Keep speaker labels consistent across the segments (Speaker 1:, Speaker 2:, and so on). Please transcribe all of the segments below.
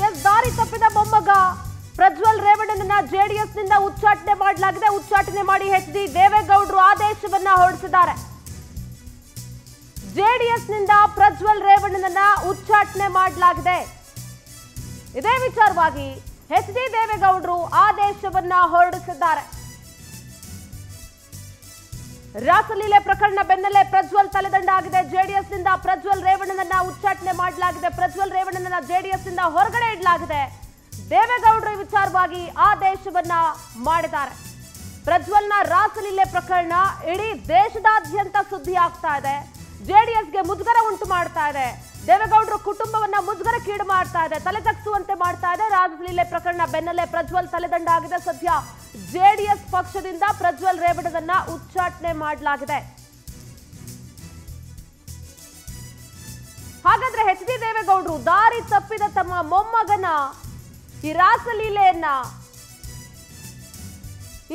Speaker 1: S ದಾರಿ ತಪ್ಪಿದ ಮೊಮ್ಮಗ ಪ್ರಜ್ವಲ್ ರೇವಣ್ಣನನ್ನ ಜೆಡಿಎಸ್ನಿಂದ ಉಚ್ಚಾಟನೆ ಮಾಡಲಾಗಿದೆ. ಉಚ್ಚಾಟನೆ ಮಾಡಿ ಎಚ್.ಡಿ. ದೇವೇಗೌಡರು ಆದೇಶವನ್ನ ಹೊರಡಿಸಿದ್ದಾರೆ. ಜೆಡಿಎಸ್ನಿಂದ ಪ್ರಜ್ವಲ್ ರೇವಣ್ಣನನ್ನ ಉಚ್ಚಾಟನೆ ಮಾಡಲಾಗಿದೆ. ಇದೇ ವಿಚಾರವಾಗಿ ಎಚ್.ಡಿ. ದೇವೇಗೌಡರು ಆದೇಶವನ್ನ ಹೊರಡಿಸಿದ್ದಾರೆ. ರಾಸಲೀಲೆ ಪ್ರಕರಣ ಬೆನ್ನಲ್ಲೇ ಪ್ರಜ್ವಲ್ ತಲೆದಂಡ ಆಗಿದೆ. ಜೆಡಿಎಸ್ನಿಂದ ಪ್ರಜ್ವಲ್ ರೇವಣ್ಣನನ್ನ ಉಚ್ಚಾಟನೆ ಮಾಡಲಾಗಿದೆ. ಪ್ರಜ್ವಲ್ ರೇವಣ್ಣನನ್ನ ಜೆಡಿಎಸ್ನಿಂದ ಹೊರಗಡೆ ಇಡಲಾಗಿದೆ. ದೇವೇಗೌಡರು ಈ ವಿಚಾರವಾಗಿ ಆದೇಶವನ್ನ ಮಾಡಿದ್ದಾರೆ. ಪ್ರಜ್ವಲ್ನ ರಾಸಲೀಲೆ ಪ್ರಕರಣ ಇಡೀ ದೇಶದಾದ್ಯಂತ ಸುದ್ದಿ ಆಗ್ತಾ ಇದೆ. ಜೆಡಿಎಸ್ಗೆ ಮುಜುಗರ ಉಂಟು ಮಾಡ್ತಾ ಇದೆ. ದೇವೇಗೌಡರ ಕುಟುಂಬವನ್ನ ಮುಜುಗರಕ್ಕೀಡು ಮಾಡ್ತಾ ಇದೆ, ತಲೆ ತಗ್ಗಿಸುವಂತೆ ಮಾಡ್ತಾ ಇದೆ. ರಾಸಲೀಲೆ ಪ್ರಕರಣ ಬೆನ್ನಲ್ಲೇ ಪ್ರಜ್ವಲ್ ತಲೆದಂಡ ಆಗಿದೆ. ಸದ್ಯ ಜೆಡಿಎಸ್ ಪಕ್ಷದಿಂದ ಪ್ರಜ್ವಲ್ ರೇವಣ್ಣನನ್ನ ಉಚ್ಚಾಟನೆ ಮಾಡಲಾಗಿದೆ. ಹಾಗಾದ್ರೆ ಎಚ್.ಡಿ. ದೇವೇಗೌಡರು ದಾರಿ ತಪ್ಪಿದ ತಮ್ಮ ಮೊಮ್ಮಗನ ಈ ರಾಸಲೀಲೆಯನ್ನ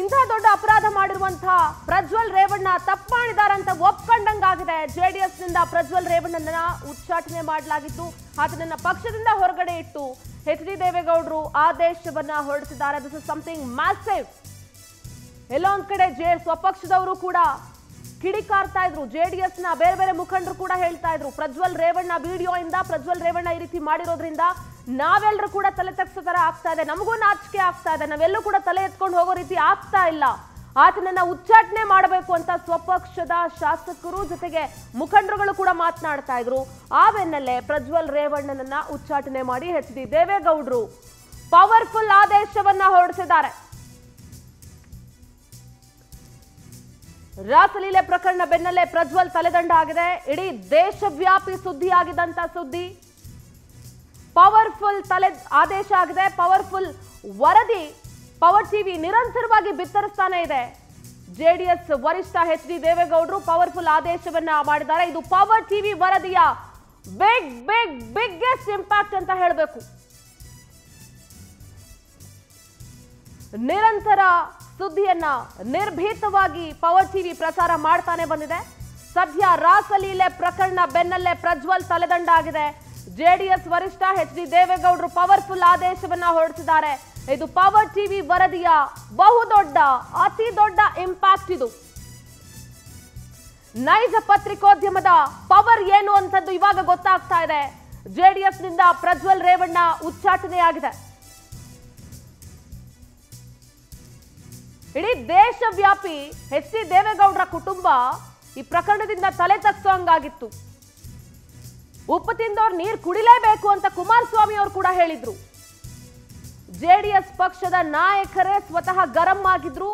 Speaker 1: ಇಂಥ ದೊಡ್ಡ ಅಪರಾಧ ಮಾಡಿರುವಂತಹ ಪ್ರಜ್ವಲ್ ರೇವಣ್ಣ ತಪ್ಪು ಮಾಡಿದಾರಂತ ಒಪ್ಕೊಂಡಂಗಾಗಿದೆ. ಜೆಡಿಎಸ್ನಿಂದ ಪ್ರಜ್ವಲ್ ರೇವಣ್ಣನನ್ನ ಉಚ್ಚಾಟನೆ ಮಾಡಲಾಗಿತ್ತು. ಆತನನ್ನ ಪಕ್ಷದಿಂದ ಹೊರಗಡೆ ಇಟ್ಟು ಎಚ್.ಡಿ. ದೇವೇಗೌಡರು ಆದೇಶವನ್ನ ಹೊರಡಿಸಿದ್ದಾರೆ. This is something massive. ಎಲ್ಲೋ ಒಂದ್ ಕಡೆ ಸ್ವಪಕ್ಷದವರು ಕೂಡ ಕಿಡಿಕಾರ್ತಾ ಇದ್ರು. ಜೆಡಿಎಸ್ನ ಬೇರೆ ಬೇರೆ ಮುಖಂಡರು ಕೂಡ ಹೇಳ್ತಾ ಇದ್ರು, ಪ್ರಜ್ವಲ್ ರೇವಣ್ಣ ವಿಡಿಯೋ ಇಂದ ಪ್ರಜ್ವಲ್ ರೇವಣ್ಣ ಈ ರೀತಿ ಮಾಡಿರೋದ್ರಿಂದ ನಾವೆಲ್ಲರೂ ಕೂಡ ತಲೆ ತಗ್ಸೋ ತರ ಆಗ್ತಾ ಇದೆ, ನಮಗೂ ನಾಚಿಕೆ ಆಗ್ತಾ ಇದೆ, ನಾವೆಲ್ಲೂ ಕೂಡ ತಲೆ ಎತ್ಕೊಂಡು ಹೋಗೋ ರೀತಿ ಆಗ್ತಾ ಇಲ್ಲ, ಆತನನ್ನ ಉಚ್ಚಾಟನೆ ಮಾಡಬೇಕು ಅಂತ ಸ್ವಪಕ್ಷದ ಶಾಸಕರು ಜೊತೆಗೆ ಮುಖಂಡರುಗಳು ಕೂಡ ಮಾತನಾಡ್ತಾ ಇದ್ರು. ಆ ಬೆನ್ನಲ್ಲೇ ಪ್ರಜ್ವಲ್ ರೇವಣ್ಣನನ್ನ ಉಚ್ಚಾಟನೆ ಮಾಡಿ ಎಚ್.ಡಿ. ದೇವೇಗೌಡರು ಪವರ್ಫುಲ್ ಆದೇಶವನ್ನ ಹೊರಡಿಸಿದ್ದಾರೆ. ರಾಸಲೀಲೆ ಪ್ರಕರಣ ಬೆನ್ನಲ್ಲೇ ಪ್ರಜ್ವಲ್ ತಲೆದಂಡ ಆಗಿದೆ. ಇಡೀ ದೇಶವ್ಯಾಪಿ ಸುದ್ದಿ ಆಗಿದಂತ ಸುದ್ದಿ. ಪವರ್ಫುಲ್ ಆದೇಶ ಆಗಿದೆ. ಪವರ್ಫುಲ್ ವರದಿ ಪವರ್ ಟಿವಿ ನಿರಂತರವಾಗಿ ಬಿತ್ತರಿಸ್ತಾನೆ ಇದೆ. ಜೆಡಿಎಸ್ ವರಿಷ್ಠ ಎಚ್.ಡಿ. ದೇವೇಗೌಡರು ಪವರ್ಫುಲ್ ಆದೇಶವನ್ನ ಮಾಡಿದ್ದಾರೆ. ಇದು ಪವರ್ ಟಿವಿ ವರದಿಯ ಬಿಗ್ಗೆಸ್ಟ್ ಇಂಪ್ಯಾಕ್ಟ್ ಅಂತ ಹೇಳಬೇಕು. ನಿರಂತರ ಸುದ್ದಿಯನ್ನ ನಿರ್ಭೀತವಾಗಿ ಪವರ್ ಟಿವಿ ಪ್ರಸಾರ ಮಾಡ್ತಾನೆ ಬಂದಿದೆ. ಸದ್ಯ ರಾಸಲೀಲೆ ಪ್ರಕರಣ ಬೆನ್ನಲ್ಲೇ ಪ್ರಜ್ವಲ್ ತಲೆದಂಡ ಆಗಿದೆ. ಜೆಡಿಎಸ್ ವರಿಷ್ಠ ಎಚ್.ಡಿ. ದೇವೇಗೌಡರು ಪವರ್ಫುಲ್ ಆದೇಶವನ್ನ ಹೊರಡಿಸಿದ್ದಾರೆ. ಇದು ಪವರ್ ಟಿವಿ ವರದಿಯ ಬಹುದೊಡ್ಡ ಅತಿ ದೊಡ್ಡ ಇಂಪ್ಯಾಕ್ಟ್. ಇದು ನೈಜ ಪತ್ರಿಕೋದ್ಯಮದ ಪವರ್ ಏನು ಅಂತದ್ದು ಇವಾಗ ಗೊತ್ತಾಗ್ತಾ ಇದೆ. ಜೆಡಿಎಸ್ನಿಂದ ಪ್ರಜ್ವಲ್ ರೇವಣ್ಣ ಉಚ್ಚಾಟನೆಯಾಗಿದೆ. ಇಡೀ ದೇಶವ್ಯಾಪಿ ಎಚ್.ಡಿ. ದೇವೇಗೌಡರ ಕುಟುಂಬ ಈ ಪ್ರಕರಣದಿಂದ ತಲೆ ತಗ್ಸೋಂಗಾಗಿತ್ತು. ಉಪ್ಪು ತಿಂದವ್ರು ನೀರು ಕುಡಿಲೇಬೇಕು ಅಂತ ಕುಮಾರಸ್ವಾಮಿ ಅವರು ಕೂಡ ಹೇಳಿದ್ರು. ಜೆಡಿಎಸ್ ಪಕ್ಷದ ನಾಯಕರೇ ಸ್ವತಃ ಗರಂ ಆಗಿದ್ರು.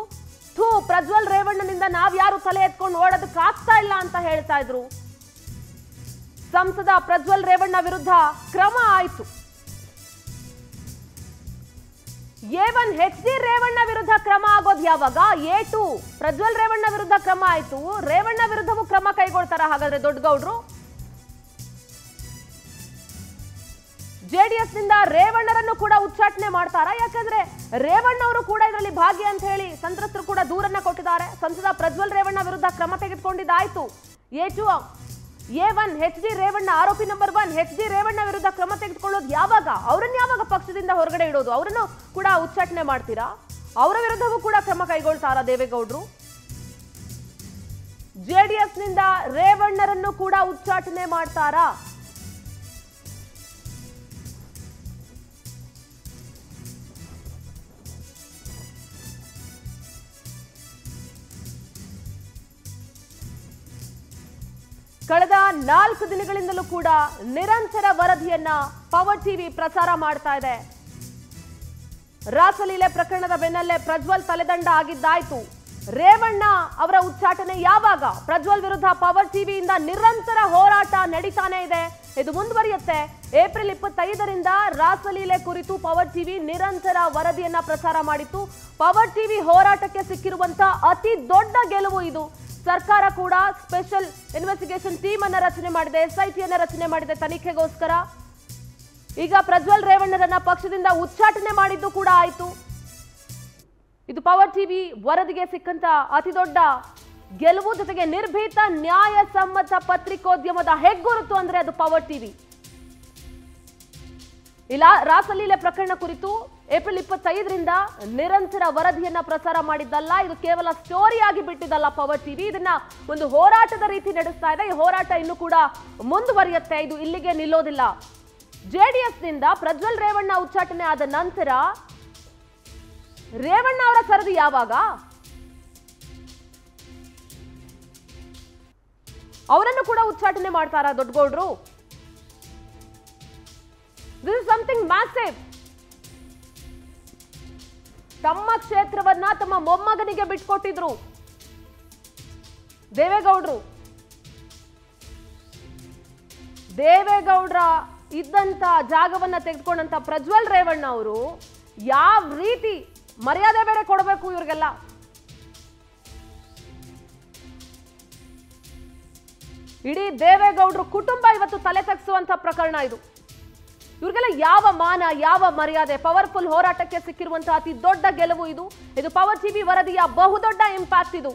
Speaker 1: ಪ್ರಜ್ವಲ್ ರೇವಣ್ಣನಿಂದ ನಾವ್ಯಾರು ತಲೆ ಎತ್ಕೊಂಡು ಓಡೋದಕ್ಕೆ ಆಗ್ತಾ ಇಲ್ಲ ಅಂತ ಹೇಳ್ತಾ ಇದ್ರು. ಸಂಸದ ಪ್ರಜ್ವಲ್ ರೇವಣ್ಣ ವಿರುದ್ಧ ಕ್ರಮ ಆಯಿತು. A1 H D. ರೇವಣ್ಣ ವಿರುದ್ಧ ಕ್ರಮ ಆಗೋದು ಯಾವಾಗ? A2 ಪ್ರಜ್ವಲ್ ರೇವಣ್ಣ ವಿರುದ್ಧ ಕ್ರಮ ಆಯ್ತು. ರೇವಣ್ಣ ವಿರುದ್ಧವೂ ಕ್ರಮ ಕೈಗೊಳ್ತಾರ ಹಾಗಾದ್ರೆ ದೊಡ್ಡಗೌಡ್ರು? ಜೆಡಿಎಸ್ ನಿಂದ ರೇವಣ್ಣರನ್ನು ಕೂಡ ಉಚ್ಚಾಟನೆ ಮಾಡ್ತಾರಾ? ಯಾಕಂದ್ರೆ ರೇವಣ್ಣ ಅವರು ಕೂಡ ಇದರಲ್ಲಿ ಭಾಗಿ ಅಂತ ಹೇಳಿ ಸಂತ್ರಸ್ತರು ಕೂಡ ದೂರನ್ನ ಕೊಟ್ಟಿದ್ದಾರೆ. ಸಂಸದ ಪ್ರಜ್ವಲ್ ರೇವಣ್ಣ ವಿರುದ್ಧ ಕ್ರಮ ತೆಗೆದುಕೊಂಡಿದ್ದಾಯ್ತು. A1 H D. ರೇವಣ್ಣ ಆರೋಪಿ ನಂಬರ್ 1 ಎಚ್.ಡಿ. ರೇವಣ್ಣ ವಿರುದ್ಧ ಕ್ರಮ ತೆಗೆದುಕೊಳ್ಳೋದು ಯಾವಾಗ? ಅವರನ್ನು ಯಾವಾಗ ಪಕ್ಷದಿಂದ ಹೊರಗಡೆ ಇಡೋದು? ಅವರನ್ನು ಕೂಡ ಉಚ್ಚಾಟನೆ ಮಾಡ್ತೀರಾ? ಅವರ ವಿರುದ್ಧವೂ ಕೂಡ ಕ್ರಮ ಕೈಗೊಳ್ತಾರಾ ದೇವೇಗೌಡರು? ಜೆಡಿಎಸ್ ನಿಂದ ರೇವಣ್ಣರನ್ನು ಕೂಡ ಉಚ್ಚಾಟನೆ ಮಾಡ್ತಾರಾ? ಕಳೆದ 4 ದಿನಗಳಿಂದಲೂ ಕೂಡ ನಿರಂತರ ವರದಿಯನ್ನ ಪವರ್ ಟಿವಿ ಪ್ರಸಾರ ಮಾಡ್ತಾ ಇದೆ. ರಾಸಲೀಲೆ ಪ್ರಕರಣದ ಬೆನ್ನಲ್ಲೇ ಪ್ರಜ್ವಲ್ ತಲೆದಂಡ ಆಗಿದ್ದಾಯ್ತು. ರೇವಣ್ಣ ಅವರ ಉಚ್ಚಾಟನೆ ಯಾವಾಗ? ಪ್ರಜ್ವಲ್ ವಿರುದ್ಧ ಪವರ್ ಟಿವಿಯಿಂದ ನಿರಂತರ ಹೋರಾಟ ನಡೀತಾನೆ ಇದೆ. ಇದು ಮುಂದುವರಿಯುತ್ತೆ. ಏಪ್ರಿಲ್ 25ರಿಂದ ರಾಸಲೀಲೆ ಕುರಿತು ಪವರ್ ಟಿವಿ ನಿರಂತರ ವರದಿಯನ್ನ ಪ್ರಸಾರ ಮಾಡಿತ್ತು. ಪವರ್ ಟಿವಿ ಹೋರಾಟಕ್ಕೆ ಸಿಕ್ಕಿರುವಂತಹ ಅತಿ ದೊಡ್ಡ ಗೆಲುವು ಇದು. ಸರ್ಕಾರ ಕೂಡ ಸ್ಪೆಷಲ್ ಇನ್ವೆಸ್ಟಿಗೇಷನ್ ಟೀಮ್ ಅನ್ನ ರಚನೆ ಮಾಡಿದೆ, SIT ಅನ್ನ ರಚನೆ ಮಾಡಿದೆ ತನಿಖೆಗೋಸ್ಕರ. ಈಗ ಪ್ರಜ್ವಲ್ ರೇವಣ್ಣರನ್ನ ಪಕ್ಷದಿಂದ ಉಚ್ಚಾಟನೆ ಮಾಡಿದ್ದು ಕೂಡ ಆಯಿತು. ಇದು ಪವರ್ ಟಿವಿ ವರದಿಗೆ ಸಿಕ್ಕಂತ ಅತಿ ದೊಡ್ಡ ಗೆಲುವು. ಜೊತೆಗೆ ನಿರ್ಭೀತ ನ್ಯಾಯಸಮ್ಮತ ಪತ್ರಿಕೋದ್ಯಮದ ಹೆಗ್ಗುರುತು ಅಂದ್ರೆ ಅದು ಪವರ್ ಟಿವಿ. ಇಲ್ಲ ರಾಸಲೀಲೆ ಪ್ರಕರಣ ಕುರಿತು ಏಪ್ರಿಲ್ 25ರಿಂದ ನಿರಂತರ ವರದಿಯನ್ನ ಪ್ರಸಾರ ಮಾಡಿದ್ದಲ್ಲ, ಇದು ಕೇವಲ ಸ್ಟೋರಿ ಆಗಿ ಬಿಟ್ಟಿದ್ದಲ್ಲ ಪವರ್ ಟಿವಿ. ಇದನ್ನ ಒಂದು ಹೋರಾಟದ ರೀತಿ ನಡೆಸ್ತಾ ಇದೆ. ಈ ಹೋರಾಟ ಇನ್ನೂ ಕೂಡ ಮುಂದುವರಿಯುತ್ತೆ, ಇದು ಇಲ್ಲಿಗೆ ನಿಲ್ಲೋದಿಲ್ಲ. ಜೆಡಿಎಸ್ ನಿಂದ ಪ್ರಜ್ವಲ್ ರೇವಣ್ಣ ಉಚ್ಚಾಟನೆ ಆದ ನಂತರ ರೇವಣ್ಣ ಅವರ ಸರದಿ ಯಾವಾಗ? ಅವರನ್ನು ಕೂಡ ಉಚ್ಚಾಟನೆ ಮಾಡ್ತಾರಾ ದೊಡ್ಡಗೌಡ್ರು? This is something massive. ತಮ್ಮ ಕ್ಷೇತ್ರವನ್ನ ತಮ್ಮ ಮೊಮ್ಮಗನಿಗೆ ಬಿಟ್ಕೊಟ್ಟಿದ್ರು ದೇವೇಗೌಡ್ರ ಇದ್ದಂತ ಜಾಗವನ್ನ ತೆಗೆದುಕೊಂಡಂತ ಪ್ರಜ್ವಲ್ ರೇವಣ್ಣ ಅವರು ಯಾವ ರೀತಿ ಮರ್ಯಾದೆ ಬೇರೆ ಕೊಡಬೇಕು ಇವ್ರಿಗೆಲ್ಲ. ಇಡೀ ದೇವೇಗೌಡರು ಕುಟುಂಬ ಇವತ್ತು ತಲೆ ತಗ್ಸುವಂತ ಪ್ರಕರಣ ಇದು. ಇವ್ರಿಗೆಲ್ಲ ಯಾವ ಮಾನ, ಯಾವ ಮರ್ಯಾದೆ? ಪವರ್ಫುಲ್ ಹೋರಾಟಕ್ಕೆ ಸಿಕ್ಕಿರುವಂತಹ ಅತಿ ದೊಡ್ಡ ಗೆಲುವು ಇದು. ಇದು ಪವರ್ ಟಿವಿ ವರದಿಯ ಬಹುದೊಡ್ಡ ಇಂಪ್ಯಾಕ್ಟ್ ಇದು.